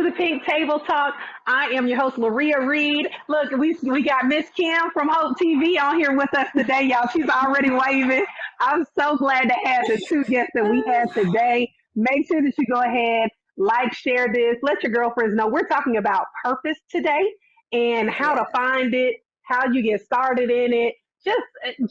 to Pink Table Talk. I am your host, Laria Reed. Look, we got Miss Kim from Hope TV on here with us today, y'all. She's already waving. I'm so glad to have the two guests that we have today. Make sure that you go ahead, like, share this, let your girlfriends know. We're talking about purpose today and how Yeah. to find it, how you get started in it. Just,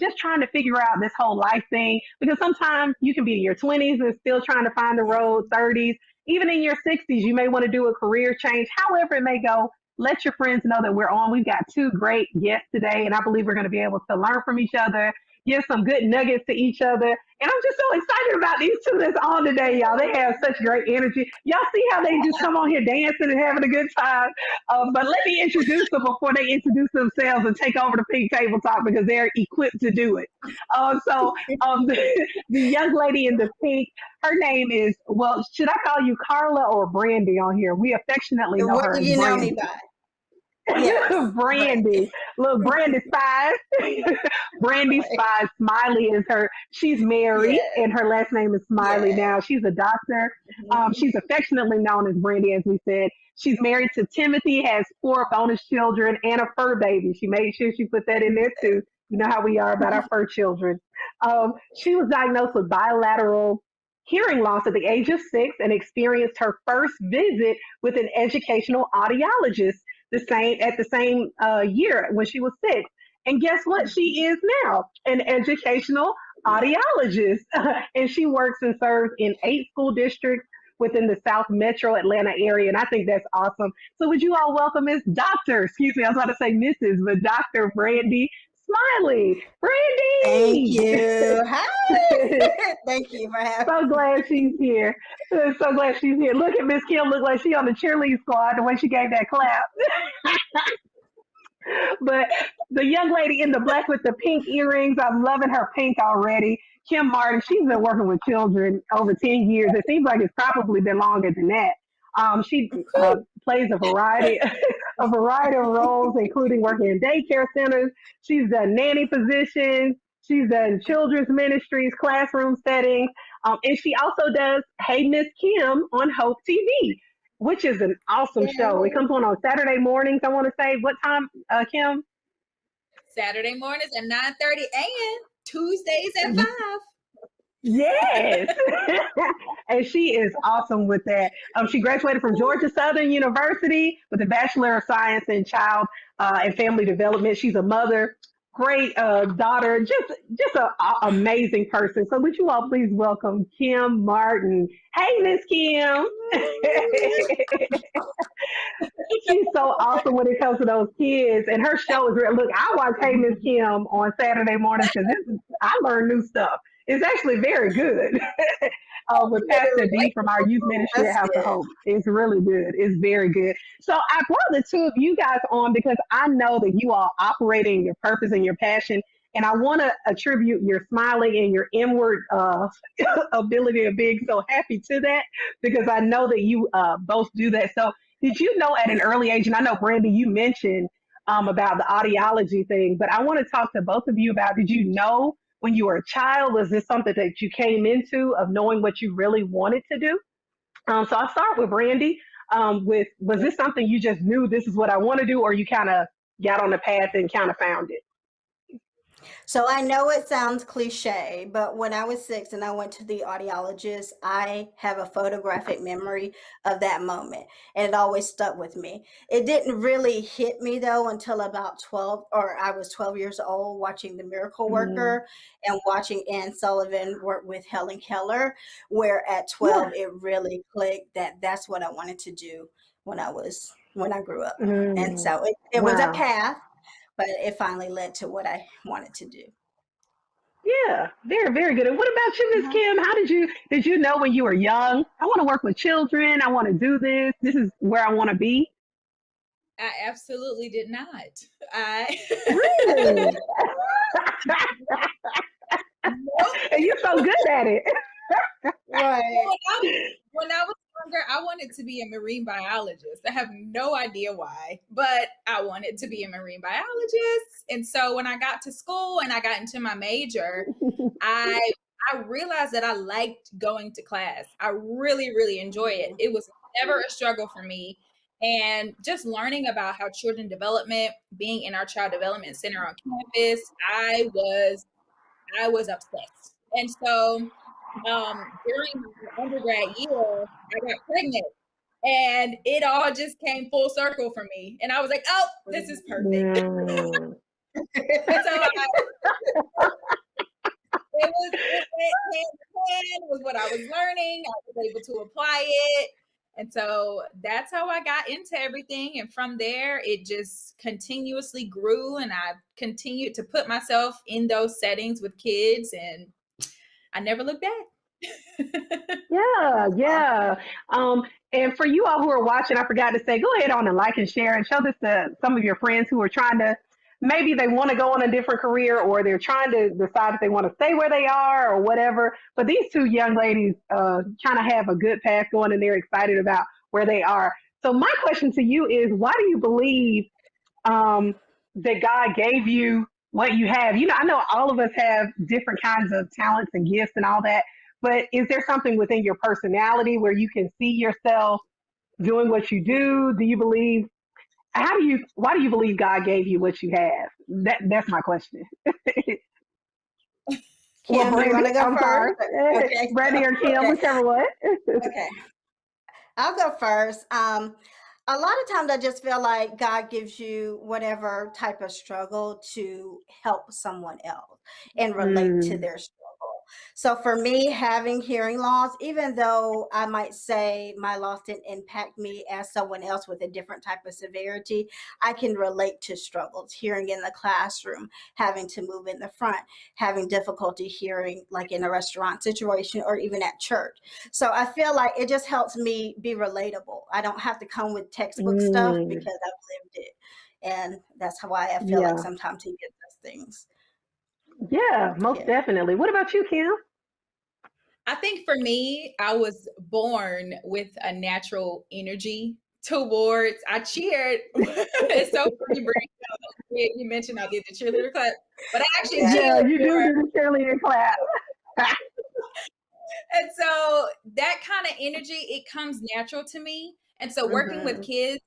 just trying to figure out this whole life thing because sometimes you can be in your 20s and still trying to find the road, 30s, even in your 60s, you may want to do a career change. However it may go, let your friends know that we're on. We've got two great guests today, and I believe we're going to be able to learn from each other, give some good nuggets to each other. And I'm just so excited about these two that's on today, y'all. They have such great energy. Y'all see how they just come on here dancing and having a good time. But let me introduce them before they introduce themselves and take over the Pink Table Talk because they're equipped to do it. The young lady in the pink, her name is, well, should I call you Carla or Brandy on here? We affectionately know What her do as you know me Brandy. by? Yes, Brandy. Brandy. Look, Brandy Spies. Brandy Right. Spies. Smiley is her. She's married, Yes. and her last name is Smiley Yes. now. She's a doctor. Mhm. She's affectionately known as Brandy, as we said. She's married to Timothy, has four bonus children, and a fur baby. She made sure she put that in there too. You know how we are about our fur children. She was diagnosed with bilateral hearing loss at the age of 6 and experienced her first visit with an educational audiologist the same year when she was 6. And guess what? She is now an educational Yeah. audiologist, and she works and serves in 8 school districts within the South Metro Atlanta area. And I think that's awesome. So would you all welcome Miss Doctor? Excuse me, I was about to say Mrs., but Doctor Brandy Smiley. Thank Brandy. you. Hi. Thank you for having So me. glad she's here. So glad she's here. Look at Miss Kim. Look like she on the cheerleading squad the way she gave that clap. But the young lady in the black with the pink earrings, I'm loving her pink already. Kim Martin, she's been working with children over 10 years. It seems like it's probably been longer than that. She plays a variety of roles, including working in daycare centers. She's done nanny positions. She's done children's ministries, classroom settings, and she also does Hey Miss Kim on Hope TV, which is an awesome show. It Yay. comes on Saturday mornings. I want to say what time, Kim? Saturday mornings at 9:30 and Tuesdays at 5. Yes, and she is awesome with that. She graduated from Georgia Southern University with a Bachelor of Science in Child and Family Development. She's a mother, great daughter, just an amazing person. So would you all please welcome Kim Martin? Hey, Miss Kim. She's so awesome when it comes to those kids, and her show is real. Look, I watch Hey Miss Kim on Saturday mornings because I learn new stuff. It's actually very good. With Pastor D from our youth ministry at That's House of good. Hope. It's really good. It's very good. So I brought the two of you guys on because I know that you all operating your purpose and your passion. And I want to attribute your smiling and your inward ability of being so happy to that because I know that you both do that. So did you know at an early age, and I know Brandy, you mentioned about the audiology thing, but I want to talk to both of you about, did you know when you were a child, was this something that you came into of knowing what you really wanted to do? So I'll start with Brandy. Was this something you just knew this is what I want to do, or you kind of got on the path and kind of found it? So I know it sounds cliche, but when I was 6 and I went to the audiologist, I have a photographic memory of that moment, and it always stuck with me. It didn't really hit me though until about 12, or I was 12 years old watching The Miracle Mm, Worker and watching Ann Sullivan work with Helen Keller, where at yeah. 12 it really clicked that that's what I wanted to do when I grew up. And Mm, so it was a wow. path, but it finally led to what I wanted to do. Yeah, very, very good. And what about you, Miss Mhm. Kim? How did you know when you were young? I want to work with children. I want to do this. This is where I want to be. I absolutely did not. I Really? nope. And you're so good at it. Right. When I was younger, I wanted to be a marine biologist. I have no idea why, but I wanted to be a marine biologist. And so when I got to school and I got into my major, I I realized that I liked going to class. I really, really enjoy it. It was never a struggle for me. And just learning about how children development, being in our child development center on campus, I was obsessed. And so during my undergrad year, I got pregnant and it all just came full circle for me. And I was like, oh, this is perfect. Mm. And so it was it was what I was learning. I was able to apply it. And so that's how I got into everything. And from there, it just continuously grew. And I continued to put myself in those settings with kids. And I never looked back. Yeah. And for you all who are watching, I forgot to say, go ahead on and like and share and show this to some of your friends who are trying to, maybe they want to go on a different career or they're trying to decide if they want to stay where they are or whatever. But these two young ladies kind of have a good path going and they're excited about where they are. So my question to you is, why do you believe that God gave you what you have? You know, I know all of us have different kinds of talents and gifts and all that. But is there something within your personality where you can see yourself doing what you do? Do you believe, why do you believe God gave you what you have? That's my question. Kim, you want to go I'm sorry. first? Okay. Brandy or Kim, Okay. whichever one. Okay. I'll go first. A lot of times I just feel like God gives you whatever type of struggle to help someone else and relate to their struggle. So for me, having hearing loss, even though I might say my loss didn't impact me as someone else with a different type of severity, I can relate to struggles, hearing in the classroom, having to move in the front, having difficulty hearing like in a restaurant situation or even at church. So I feel like it just helps me be relatable. I don't have to come with textbook stuff because I've lived it. And that's why I feel like Yeah. sometimes he gives us things. Yeah, most Yeah. definitely. What about you, Kim? I think for me, I was born with a natural energy towards, I cheered. It's so funny, Brandon. You mentioned I did the cheerleader clap, but I actually Yeah, cheered you do for, do the cheerleading class. and so that kind of energy, it comes natural to me. And so working with kids,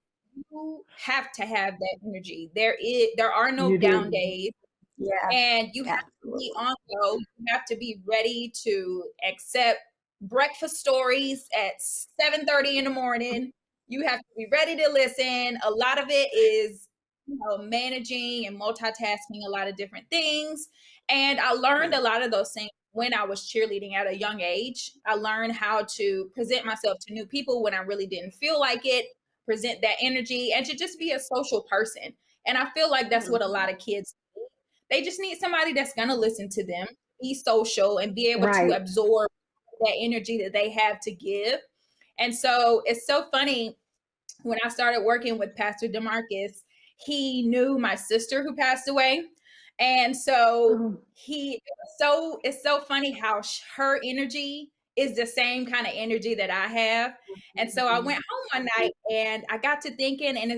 you have to have that energy. There are no You down do. days. Yeah. And you have to be on go. You have to be ready to accept breakfast stories at 7:30 in the morning. You have to be ready to listen. A lot of it is, managing and multitasking a lot of different things. And I learned a lot of those things when I was cheerleading at a young age. I learned how to present myself to new people when I really didn't feel like it, present that energy, and to just be a social person. And I feel like that's what a lot of kids, they just need somebody that's going to listen to them, be social, and be able to Right. absorb that energy that they have to give. And so it's so funny, when I started working with Pastor DeMarcus, he knew my sister who passed away. And so it's so funny how her energy is the same kind of energy that I have. And so I went home one night and I got to thinking, and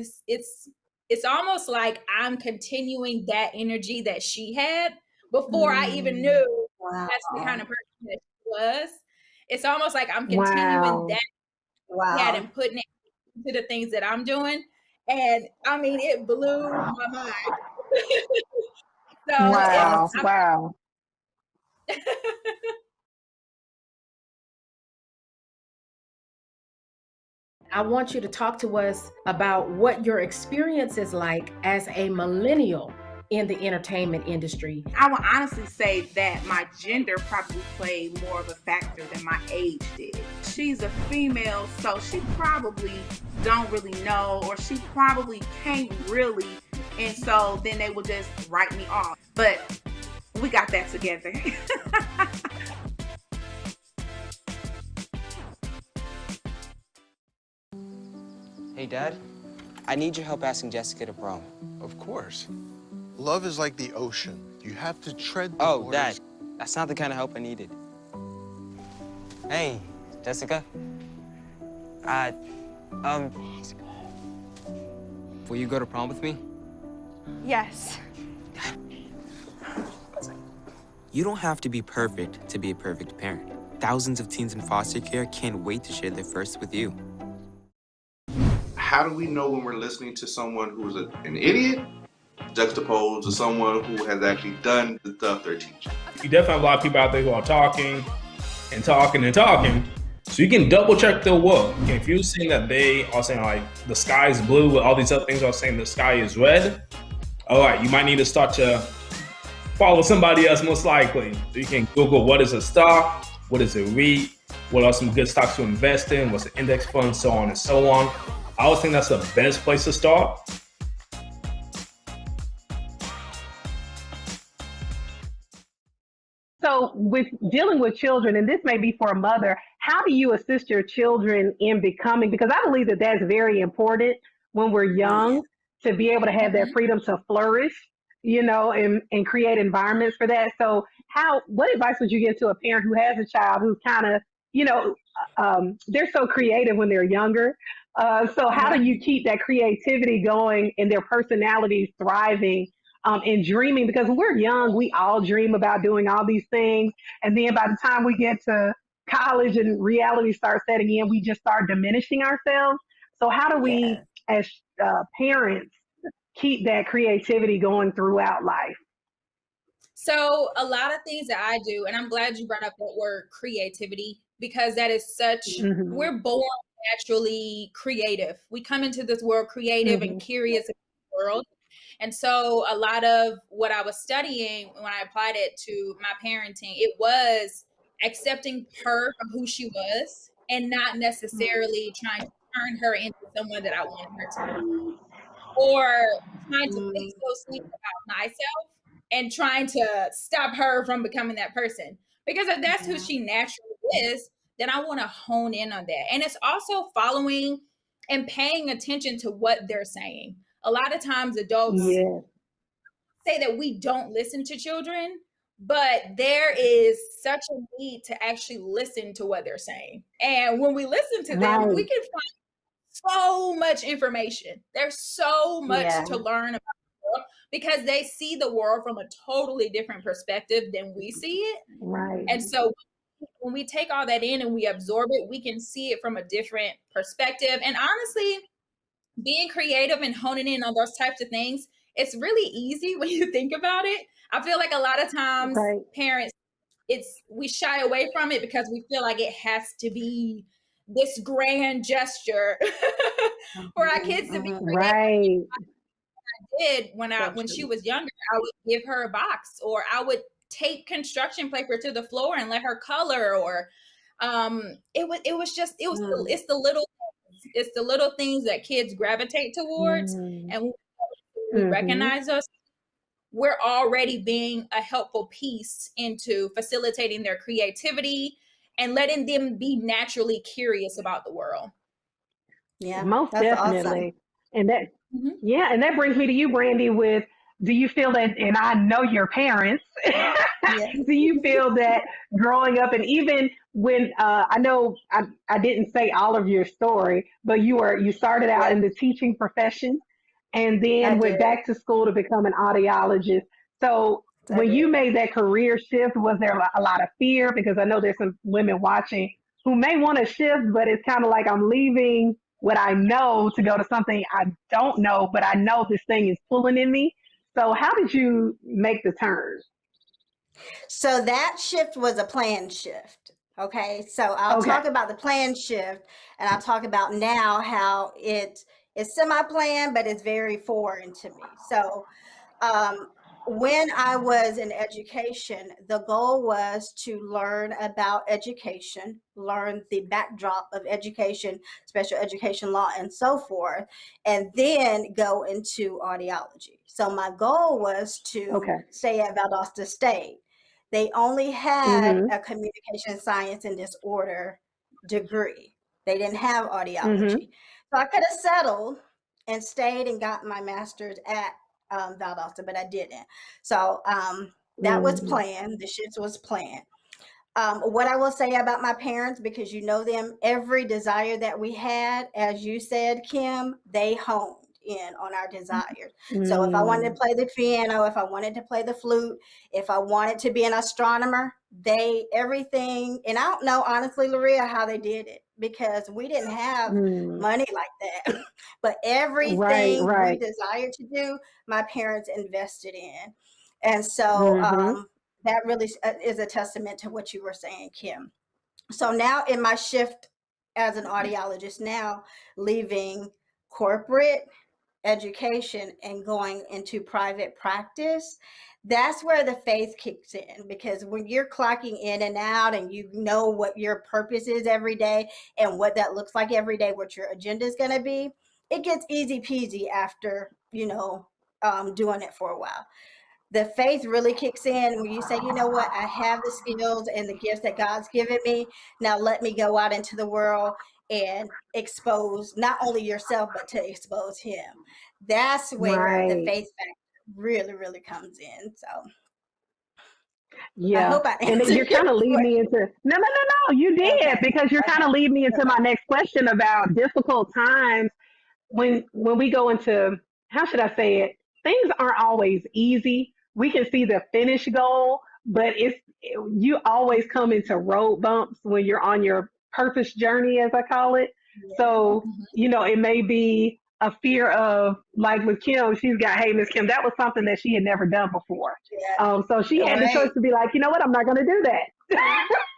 it's almost like I'm continuing that energy that she had before I even knew Wow. that's the kind of person that she was. It's almost like I'm continuing Wow. that Wow. she had and putting it into the things that I'm doing. And I mean, it blew my mind. So Wow. Wow. I want you to talk to us about what your experience is like as a millennial in the entertainment industry. I would honestly say that my gender probably played more of a factor than my age did. She's a female, so she probably don't really know, or she probably can't really, and so then they will just write me off. But we got that together. Hey, Dad. I need your help asking Jessica to prom. Of course. Love is like the ocean. You have to tread the Oh, waters. Dad. That's not the kind of help I needed. Hey, Jessica. Will you go to prom with me? Yes. You don't have to be perfect to be a perfect parent. Thousands of teens in foster care can't wait to share their first with you. how do we know when we're listening to someone who's an idiot juxtaposed to someone who has actually done the stuff they're teaching? You definitely have a lot of people out there who are talking and talking and talking. So you can double check their work. If you're saying that they are saying like the sky is blue, all these other things are saying the sky is red, all right, you might need to start to follow somebody else most likely. So you can Google what is a stock, what is a REIT, what are some good stocks to invest in, what's an index fund, so on and so on. I always think that's the best place to start. So with dealing with children, and this may be for a mother, how do you assist your children in becoming, because I believe that that's very important when we're young, to be able to have that freedom to flourish, and create environments for that. So what advice would you give to a parent who has a child who's kind of, they're so creative when they're younger. So how do you keep that creativity going and their personalities thriving and dreaming? Because when we're young, we all dream about doing all these things. And then by the time we get to college and reality starts setting in, we just start diminishing ourselves. So how do we, as parents, keep that creativity going throughout life? So a lot of things that I do, and I'm glad you brought up that word creativity, because that is we're born naturally creative. We come into this world creative and curious about the world. And so a lot of what I was studying when I applied it to my parenting, it was accepting her for who she was and not necessarily trying to turn her into someone that I wanted her to be, or trying to fix those things about myself and trying to stop her from becoming that person. Because if that's who she naturally is, then I want to hone in on that. And it's also following and paying attention to what they're saying. A lot of times adults say that we don't listen to children, but there is such a need to actually listen to what they're saying. And when we listen to them, we can find so much information. There's so much to learn about the world because they see the world from a totally different perspective than we see it. Right. And so when we take all that in and we absorb it, we can see it from a different perspective. And honestly, being creative and honing in on those types of things, it's really easy when you think about it. I feel like a lot of times parents, we shy away from it because we feel like it has to be this grand gesture for our kids to be creative. Right. I did when she was younger, I would give her a box, or I would tape construction paper to the floor and let her color, or it's the little things that kids gravitate towards. And when we recognize us, we're already being a helpful piece into facilitating their creativity and letting them be naturally curious about the world. Yeah, most that's definitely. awesome. And that, and that brings me to you, Brandy, with, do you feel that, and I know your parents, do you feel that growing up, and even when, I know I didn't say all of your story, but you started out in the teaching profession and then went back to school to become an audiologist. So when you made that career shift, was there a lot of fear? Because I know there's some women watching who may want to shift, but it's kind of like, I'm leaving what I know to go to something I don't know, but I know this thing is pulling in me. So how did you make the turn? So that shift was a planned shift. Okay. So I'll talk about the planned shift, and I'll talk about now how it's semi-planned, but it's very foreign to me. So when I was in education, the goal was to learn about education, learn the backdrop of education, special education law, and so forth, and then go into audiology. So my goal was to stay at Valdosta State. They only had a communication science and disorder degree. They didn't have audiology. So I could have settled and stayed and got my master's at Valdosta, but I didn't. So that was planned. The shift was planned. What I will say about my parents, because you know them, every desire that we had, as you said, Kim, they honed in on our desires. So if I wanted to play the piano, if I wanted to play the flute, if I wanted to be an astronomer, everything, and I don't know, honestly, Laria, how they did it. because we didn't have Mm. money like that. But Right, everything we right. desired to do, my parents invested in. And so Mm-hmm. that really is a testament to what you were saying, Kim. So now in my shift as an audiologist, now leaving corporate education and going into private practice, that's where the faith kicks in, because when you're clocking in and out and you know what your purpose is every day and what that looks like every day, what your agenda is going to be, it gets easy peasy after, doing it for a while. The faith really kicks in when you say, you know what, I have the skills and the gifts that God's given me. Now let me go out into the world and expose not only yourself, but to expose Him. That's where the Right. faith factor really, really comes in. So I Yeah. hope I And then answered you're your kind of leading me question. into no, you did, Okay. because you're kind Okay. of leading me into my Okay. next question about difficult times when we go into, how should I say it? Things aren't always easy. We can see the finish goal, but you always come into road bumps when you're on your purpose journey, as I call it. Yeah. So, Mhm. it may be a fear of, like with Kim, she's got, hey, Miss Kim, that was something that she had never done before. Yeah. So she had the choice Right. to be like, you know what, I'm not going to do that.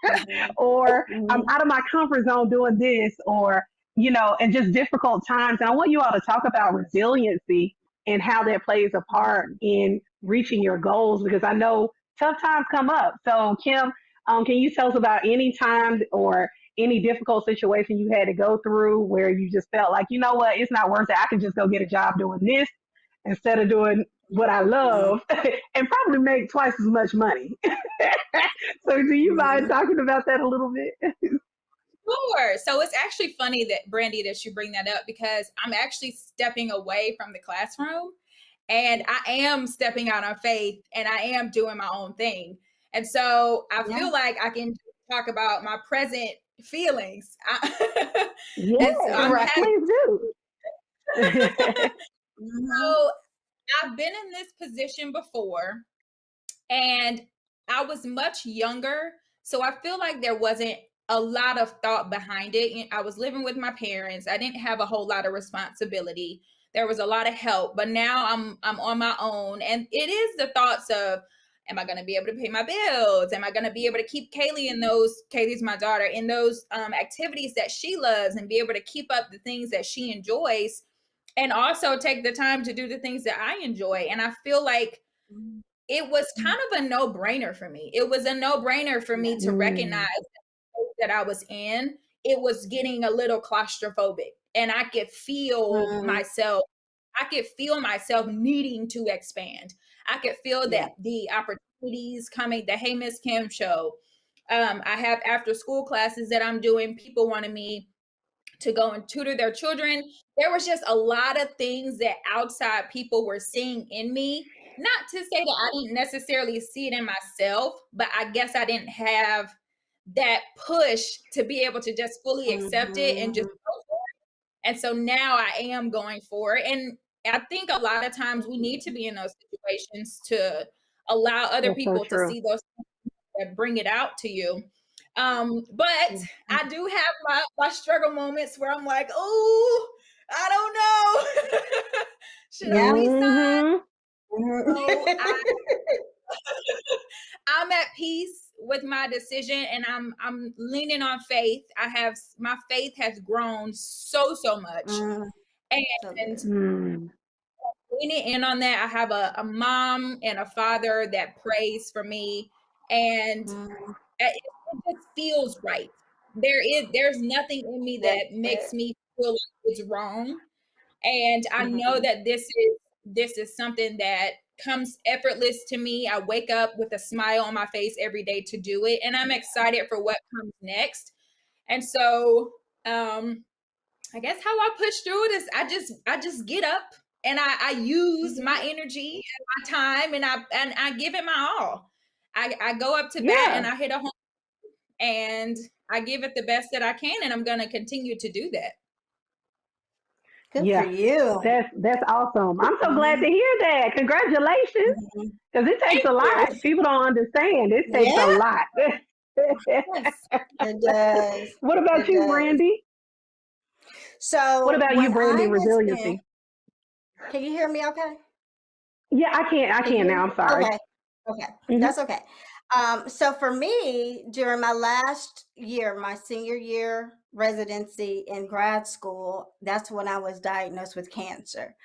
Mhm. Or I'm Mhm. out of my comfort zone doing this, or, and just difficult times. And I want you all to talk about resiliency and how that plays a part Mhm. in reaching your goals, because I know tough times come up. So, Kim, can you tell us about any time or any difficult situation you had to go through where you just felt like, you know what, it's not worth it. I can just go get a job doing this instead of doing what I love and probably make twice as much money. So, do you mind Mhm. talking about that a little bit? Sure. So it's actually funny that, Brandy, that you bring that up, because I'm actually stepping away from the classroom and I am stepping out on faith and I am doing my own thing. And so I Yeah. feel like I can talk about my present feelings. And so Yes, I'm Right. having, please do. Mhm. so I've been in this position before, and I was much younger. So I feel like there wasn't a lot of thought behind it. I was living with my parents. I didn't have a whole lot of responsibility. There was a lot of help, but now I'm on my own, and it is the thoughts of, am I going to be able to pay my bills? Am I going to be able to keep Kaylee's my daughter, in those activities that she loves, and be able to keep up the things that she enjoys, and also take the time to do the things that I enjoy. And I feel like Mhm. it was kind of a no-brainer for me. It was a no-brainer for me to recognize Mm, that I was in. It was getting a little claustrophobic, and I could feel Mhm. myself. I could feel myself needing to expand. I could feel Yeah. that the opportunities coming. The Hey Miss Kim show. I have after school classes that I'm doing. People wanted me to go and tutor their children. There was just a lot of things that outside people were seeing in me. Not to say that I didn't necessarily see it in myself, but I guess I didn't have that push to be able to just fully accept it and just Mhm. go for it. And so now I am going for it. And I think a lot of times we need to be in those situations to allow other that's so people to true. see those that bring it out to you. But Mhm. I do have my struggle moments where I'm like, oh, I don't know. Should I Yeah. be signed? Mm-hmm. So Mhm. I'm at peace with my decision, and I'm leaning on faith. My faith has grown so much. Mm. So And good. Mm, leaning in on that, I have a mom and a father that prays for me, and Mhm. it just feels right. There's nothing in me That's that makes it. me feel like it's wrong. And I know Mhm. that this is something that comes effortless to me. I wake up with a smile on my face every day to do it, and I'm excited for what comes next. And so I guess how I push through it is I just get up, and I use my energy and my time, and I give it my all. I go up to bat and yeah, I hit a home, and I give it the best that I can, and I'm going to continue to do that. Good for yeah. you. That's awesome. I'm so glad to Mhm. hear that. Congratulations, Mhm. because it takes Thank a you. lot. People don't understand. It takes a Yeah. lot. It does. What about It you, does. Brandy? What So about you, when Brandy? I was in, Resiliency. can you hear me okay? Yeah, I can't. I Can you can't hear now. me? I'm sorry. Okay. Okay. Hmm. That's okay. So for me, during my last year, my senior year residency in grad school, that's when I was diagnosed with cancer.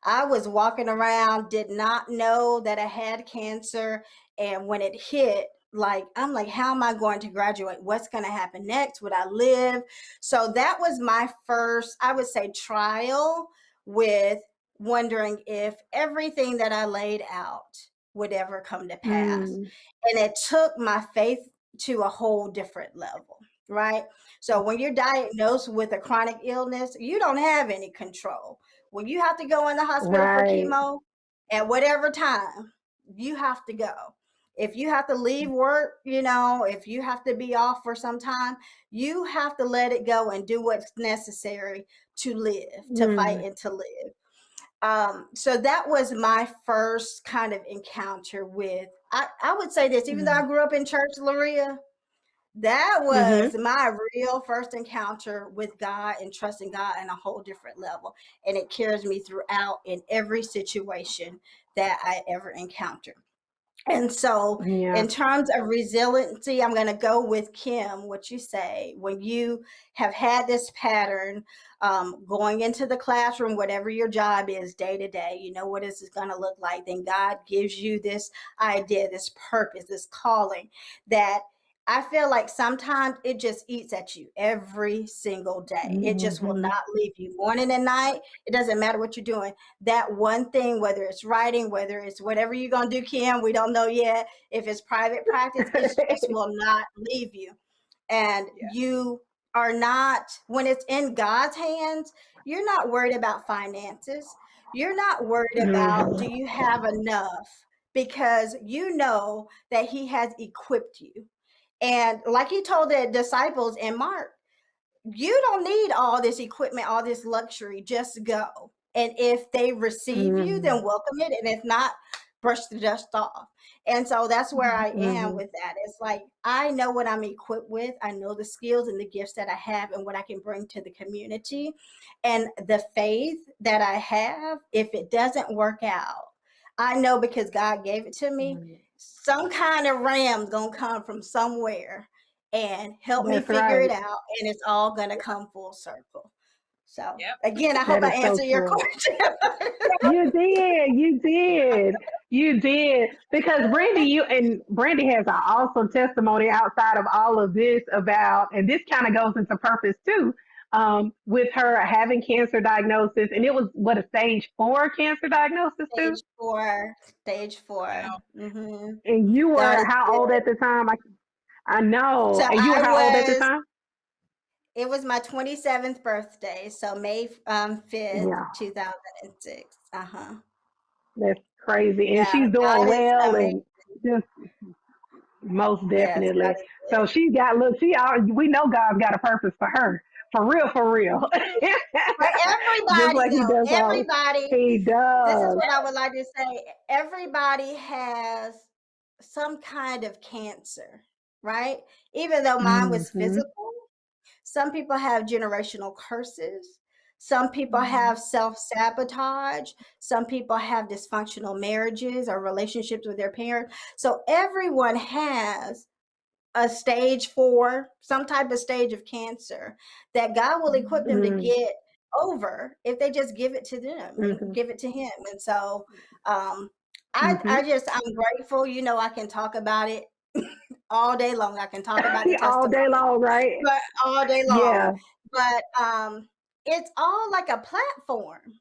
I was walking around, did not know that I had cancer. And when it hit, like, I'm like, how am I going to graduate? What's going to happen next? Would I live? So that was my first, I would say, trial with wondering if everything that I laid out would ever come to pass. Mm, And it took my faith to a whole different level, right? So when you're diagnosed with a chronic illness, you don't have any control. When you have to go in the hospital for right. chemo at whatever time, you have to go. If you have to leave work, if you have to be off for some time, you have to let it go and do what's necessary to live, to fight Mm, and to live. So that was my first kind of encounter with, I would say this, even though I mm, grew up in church, Laria, that mm-hmm. was my real first encounter with God and trusting God on a whole different level. And it carries me throughout in every situation that I ever encounter. And so, Yeah. in terms of resiliency, I'm going to go with Kim, what you say. When you have had this pattern going into the classroom, whatever your job is day to day, you know what is this going to look like? Then God gives you this idea, this purpose, this calling that I feel like sometimes it just eats at you every single day. It just will Mm-hmm. not leave you morning and night. It doesn't matter what you're doing. That one thing, whether it's writing, whether it's whatever you're going to do, Kim, we don't know yet. If it's private practice, it just will not leave you. And you are not, when it's in God's hands, you're not worried about finances. You're not worried about, do Mm-hmm. you have enough? Because you know that He has equipped you. And like He told the disciples in Mark, you don't need all this equipment, all this luxury, just go. And if they receive you, Mm-hmm. then welcome it. And if not, brush the dust off. And so that's where I am Mm-hmm. with that. It's like, I know what I'm equipped with. I know the skills and the gifts that I have and what I can bring to the community. And the faith that I have, if it doesn't work out, I know because God gave it to me, some kind of ram's going to come from somewhere and help me That's figure it right. out, and it's all going to come full circle. So Yep. again, I hope That I is so answered your true. question. You did. You did. You did. Because Brandy has an awesome testimony outside of all of this about, and this kind of goes into purpose too, with her having cancer diagnosis, and it was what, a stage 4 cancer diagnosis too. Stage 4, stage 4. Wow. And you God were is how old good. at the time? I know. So And you were how old at the time? it was my 27th birthday, so May 5th, Yeah, 2006. that's crazy. And Yeah, she's doing God is well, amazing. and just most Yes, God definitely. is So good. she got, look, we know God's got a purpose for her. For real, for real. For Just everybody, like he though, does all. everybody, He this is does. what I would like to say. Everybody has some kind of cancer, right? Even though mine was Hmm. physical, some people have generational curses. Some people have self-sabotage. Some people have dysfunctional marriages or relationships with their parents. So everyone has a stage 4, some type of stage of cancer that God will equip them to Hmm. get over if they just give it to them and Hmm. give it to Him. And so um, Hmm. I'm grateful. I can talk about it all day long. I can talk about the All day testimony, long, right? but all day Yeah. long. But it's all like a platform.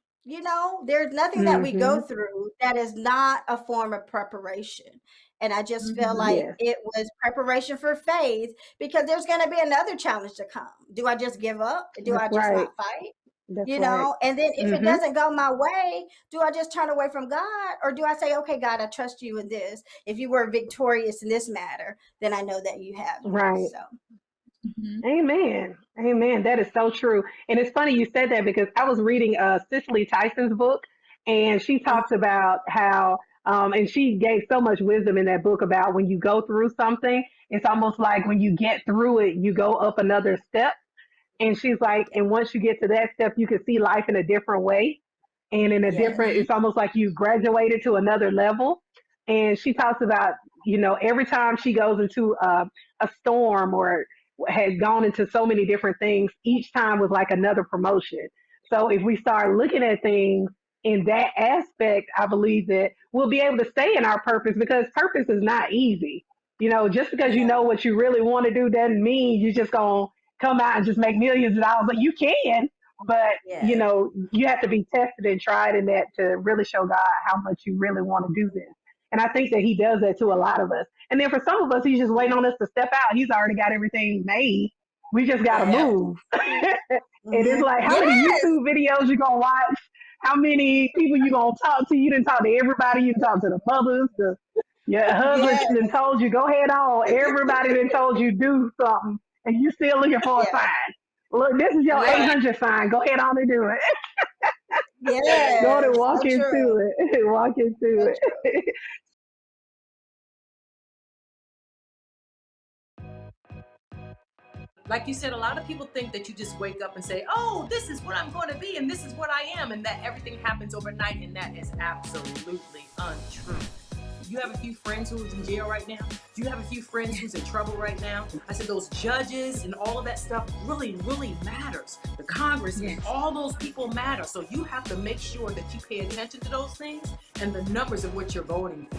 There's nothing that we go Hmm. through that is not a form of preparation. And I just feel like Yes. it was preparation for faith because there's going to be another challenge to come. Do I just give up? Do That's I just right. not fight? That's right. And then if it Hmm. doesn't go my way, do I just turn away from God, or do I say, okay, God, I trust you in this? If you were victorious in this matter, then I know that you have me. Right. So Amen. Amen. That is so true. And it's funny you said that because I was reading Cicely Tyson's book, and she mhm, talks about how And she gave so much wisdom in that book about when you go through something, it's almost like when you get through it, you go up another step. And she's like, and once you get to that step, you can see life in a different way. And in a different, Yes. it's almost like you graduated to another level. And she talks about, every time she goes into a storm or had gone into so many different things, each time was like another promotion. So if we start looking at things in that aspect, I believe that we'll be able to stay in our purpose, because purpose is not easy. Just because you know what you really want to do doesn't mean you're just going to come out and just make millions of dollars. But you can, but Yes. you have to be tested and tried in that to really show God how much you really want to do this. And I think that he does that to a lot of us. And then for some of us, he's just waiting on us to step out. He's already got everything made. We just got to Yeah. move. It is like, how many Yes. YouTube videos you going to watch? How many people you going to talk to? You didn't talk to everybody. You didn't talk to the mothers, your husband Yes. done told you, go head on. Everybody done told you do something, and you still looking for a Yeah. sign. Look, this is your Right. 800 sign. Go ahead on and do it. Yes. Go on and walk So into true. it. Walk into So it. Like you said, a lot of people think that you just wake up and say, oh, this is what I'm going to be and this is what I am, and that everything happens overnight, and that is absolutely untrue. Do you have a few friends who's in jail right now? Do you have a few friends who's in trouble right now? I said those judges and all of that stuff really, really matters. The Congress and all those people matter. So you have to make sure that you pay attention to those things and the numbers of what you're voting for.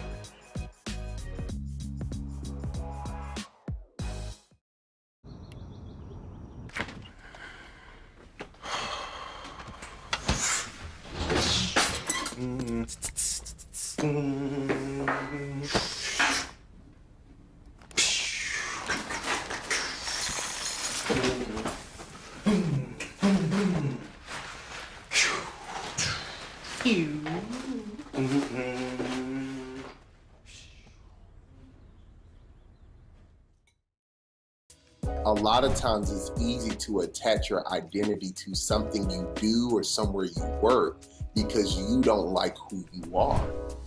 A lot of times it's easy to attach your identity to something you do or somewhere you work because you don't like who you are.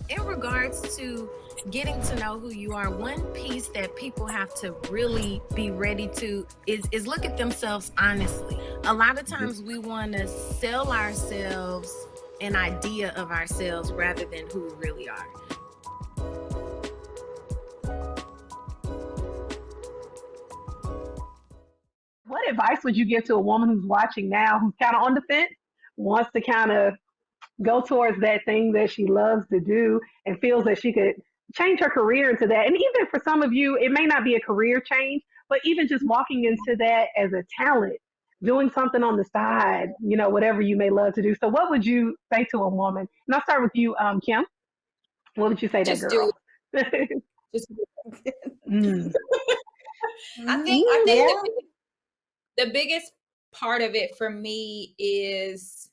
In regards to getting to know who you are, one piece that people have to really be ready to is look at themselves honestly. A lot of times we want to sell ourselves an idea of ourselves rather than who we really are. What advice would you give to a woman who's watching now, who's kind of on the fence, wants to kind of go towards that thing that she loves to do and feels that she could change her career into that? And even for some of you, it may not be a career change, but even just walking into that as a talent, doing something on the side, whatever you may love to do. So what would you say to a woman? And I'll start with you, Kim. What would you say to that Just girl? do it. Just do it. Mm. I think the biggest part of it for me is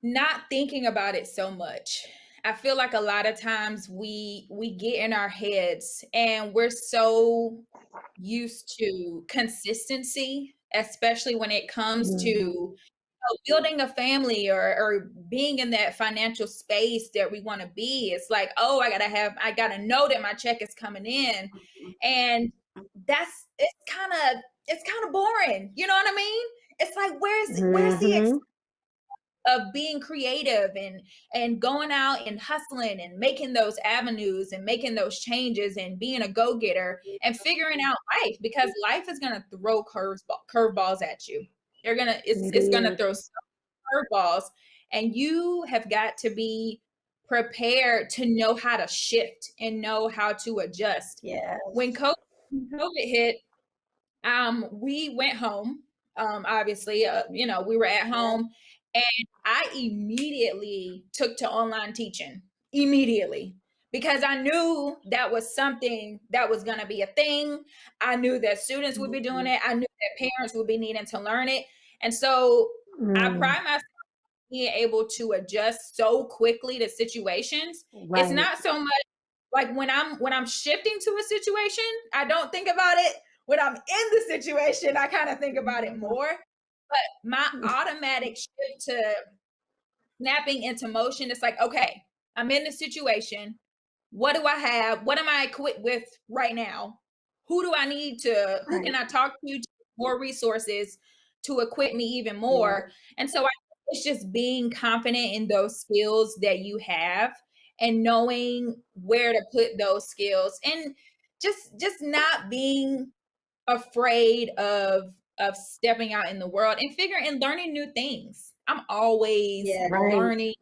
not thinking about it so much. I feel like a lot of times we get in our heads and we're so used to consistency, especially when it comes to building a family or being in that financial space that we want to be. It's like, oh, I gotta know that my check is coming in, and it's kind of boring. You know what I mean? It's like, where's the of being creative and going out and hustling and making those avenues and making those changes and being a go-getter and figuring out life, because life is going to throw curveballs at you. It's going to throw curveballs, and you have got to be prepared to know how to shift and know how to adjust. Yeah. When COVID hit, we went home. Obviously, we were at home, and I immediately took to online teaching immediately, because I knew that was something that was going to be a thing. I knew that students would be doing it. I knew that parents would be needing to learn it. And so I pride myself on being able to adjust so quickly to situations. Right. It's not so much like when I'm shifting to a situation, I don't think about it. When I'm in the situation, I kind of think about it more. But my automatic shift to snapping into motion, it's like, okay, I'm in the situation. What do I have? What am I equipped with right now? Who do I need to, who can I talk to get more resources to equip me even more? And so it's just being confident in those skills that you have and knowing where to put those skills, and just not being afraid of stepping out in the world and figuring and learning new things. I'm always learning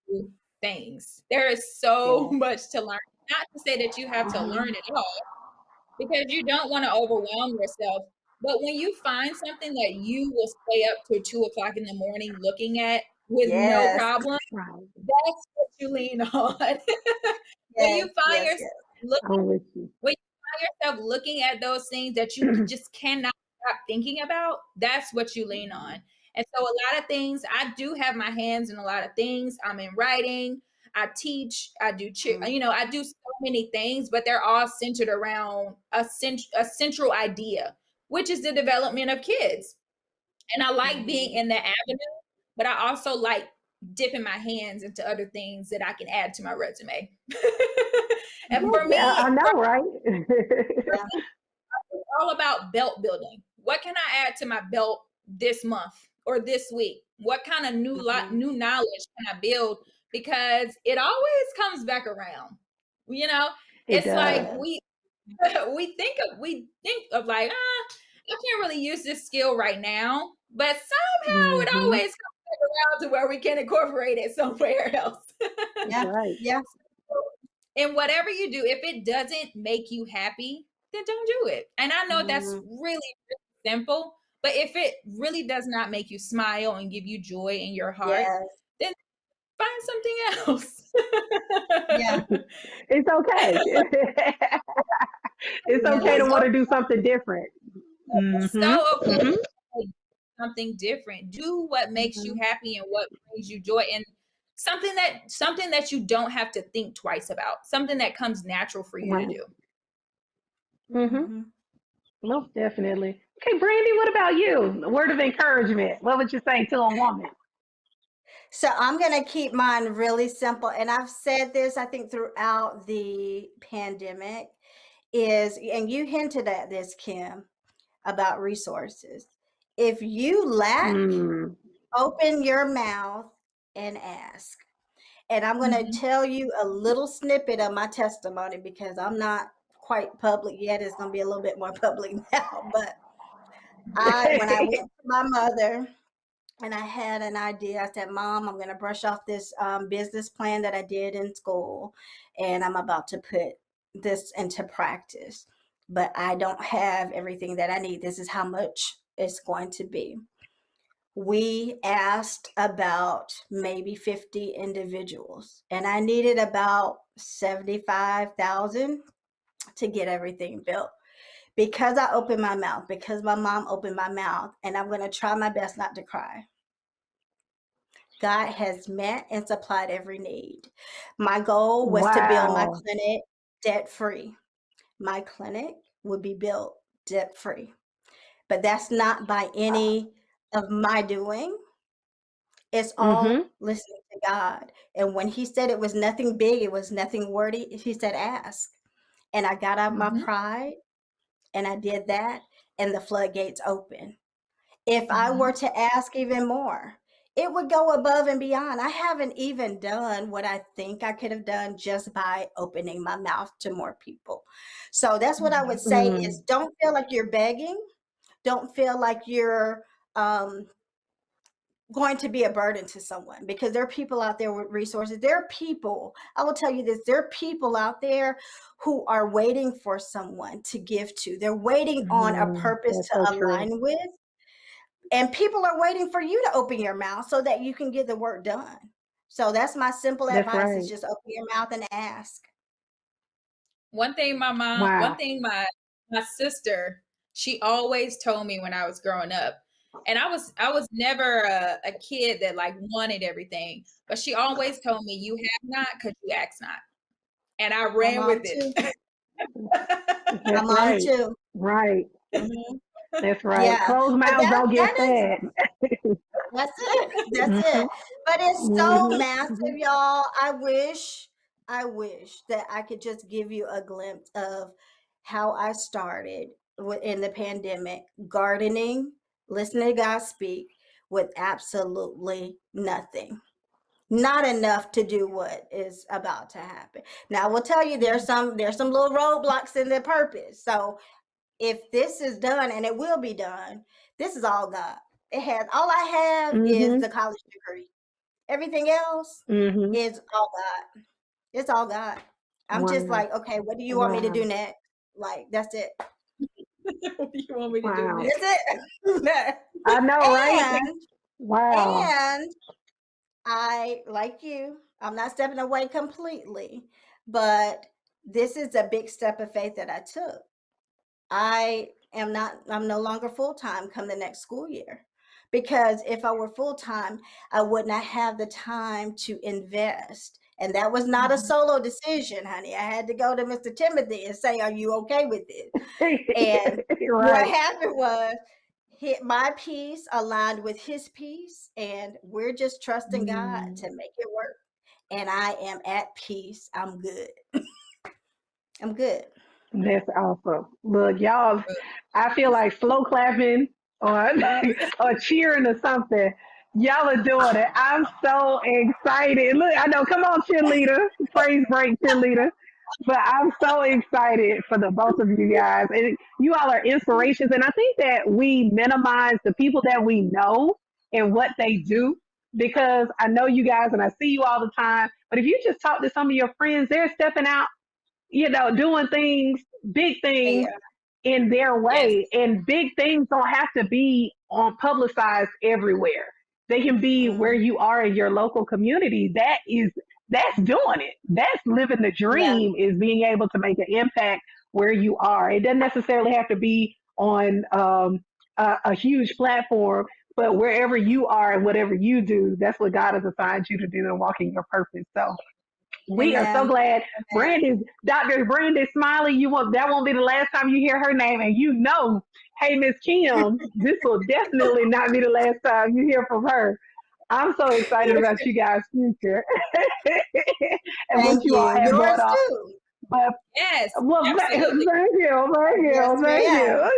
new things. There is so much to learn. Not to say that you have to learn it all, because you don't want to overwhelm yourself. But when you find something that you will stay up till 2 o'clock in the morning looking at with no problem, that's what you lean on. When you find yourself looking at those things that you just cannot stop thinking about, that's what you lean on. And so a lot of things, I do have my hands in a lot of things. I'm in writing, I teach, I do I do so many things, but they're all centered around a central idea, which is the development of kids. And I like being in that avenue, but I also like dipping my hands into other things that I can add to my resume. And for me, I know, right? It's all about belt building. What can I add to my belt this month or this week? What kind of new knowledge can I build? Because it always comes back around. It's like we think of like, I can't really use this skill right now, but somehow it always comes back around to where we can incorporate it somewhere else. Yeah. And whatever you do, if it doesn't make you happy, then don't do it. And I know that's really, really simple, but if it really does not make you smile and give you joy in your heart, then find something else. It's okay. It's okay to want to do something different. So okay. Something different. Do what makes you happy and what brings you joy, and something that you don't have to think twice about. Something that comes natural for you to do. Most definitely. Okay, Brandy, what about you? A word of encouragement. What would you say to a woman? So I'm going to keep mine really simple. And I've said this, I think, throughout the pandemic and you hinted at this, Kim, about resources. If you lack, open your mouth and ask. And I'm going to tell you a little snippet of my testimony, because I'm not quite public yet. It's going to be a little bit more public now. But when I went to my mother and I had an idea, I said, Mom, I'm going to brush off this business plan that I did in school, and I'm about to put this into practice. But I don't have everything that I need. This is how much it's going to be. We asked about maybe 50 individuals, and I needed about 75,000 to get everything built. Because I opened my mouth, because my mom opened my mouth, and I'm going to try my best not to cry. God has met and supplied every need. My goal was to build my clinic debt-free. My clinic would be built debt-free. But that's not by any of my doing. It's all listening to God. And when he said it was nothing big, it was nothing wordy, he said, ask. And I got out of my pride, and I did that, and the floodgates open. If I were to ask even more, it would go above and beyond. I haven't even done what I think I could have done just by opening my mouth to more people. So that's what I would say is, don't feel like you're begging. Don't feel like you're going to be a burden to someone, because there are people out there with resources. There are people, I will tell you this, there are people out there who are waiting for someone to give to. They're waiting on a purpose to align with. And people are waiting for you to open your mouth so that you can get the work done. So that's my simple advice is just open your mouth and ask. One thing my sister, she always told me when I was growing up, and I was never a kid that like wanted everything, but she always told me, you have not because you ask not. And I ran with it. My mom too. Right. That's right. Yeah, Closed but mouths don't get that is fed. that's it. That's it. But it's so massive, y'all. I wish that I could just give you a glimpse of how I started in the pandemic, gardening, listening to God speak with absolutely nothing. Not enough to do what is about to happen. Now, I will tell you there's some little roadblocks in the purpose. So if this is done, and it will be done, this is all God. All I have is the college degree. Everything else is all God. It's all God. I'm just Wow. like, okay, what do you want me to Wow. do next? Like, that's it. What do you want me to do Wow. next? That's it. I know, right? And Wow. and I, like you, I'm not stepping away completely, but this is a big step of faith that I took. I'm no longer full-time come the next school year. Because if I were full-time, I would not have the time to invest. And that was not a solo decision, honey. I had to go to Mr. Timothy and say, are you okay with it? And what Right. happened was my piece aligned with his piece, and we're just trusting God to make it work. And I am at peace. I'm good. I'm good. That's awesome. Look, y'all, I feel like slow clapping or or cheering or something. Y'all are doing it. I'm so excited. Look, I know, come on, cheerleader, praise break cheerleader. But I'm so excited for the both of you guys. And you all are inspirations. And I think that we minimize the people that we know and what they do because I know you guys and I see you all the time. But if you just talk to some of your friends, they're stepping out, doing things, big things in their way. And big things don't have to be on publicized everywhere. They can be where you are in your local community. That's doing it. That's living the dream is being able to make an impact where you are. It doesn't necessarily have to be on a huge platform, but wherever you are and whatever you do, that's what God has assigned you to do and walk in your purpose. So we are so glad. Dr. Brandon Smiley, that won't be the last time you hear her name. And hey, Miss Kim, this will definitely not be the last time you hear from her. I'm so excited about you guys' future and what you all have going on. Too. But yes, thank you.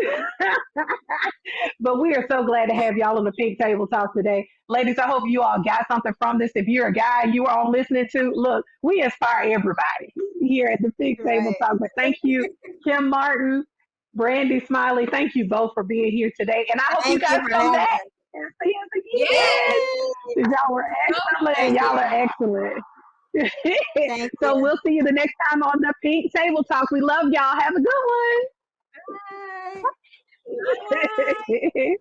But we are so glad to have y'all on the Pink Table Talk today. Ladies, I hope you all got something from this. If you're a guy you are on listening to, look, we inspire everybody here at the Pink Table Talk. But thank you, Kim Martin, Brandy Smiley. Thank you both for being here today. And I hope you guys come back and see us again. Yes. Y'all were excellent. Y'all are excellent. So we'll see you the next time on the Pink Table Talk. We love y'all. Have a good one. Bye. Bye.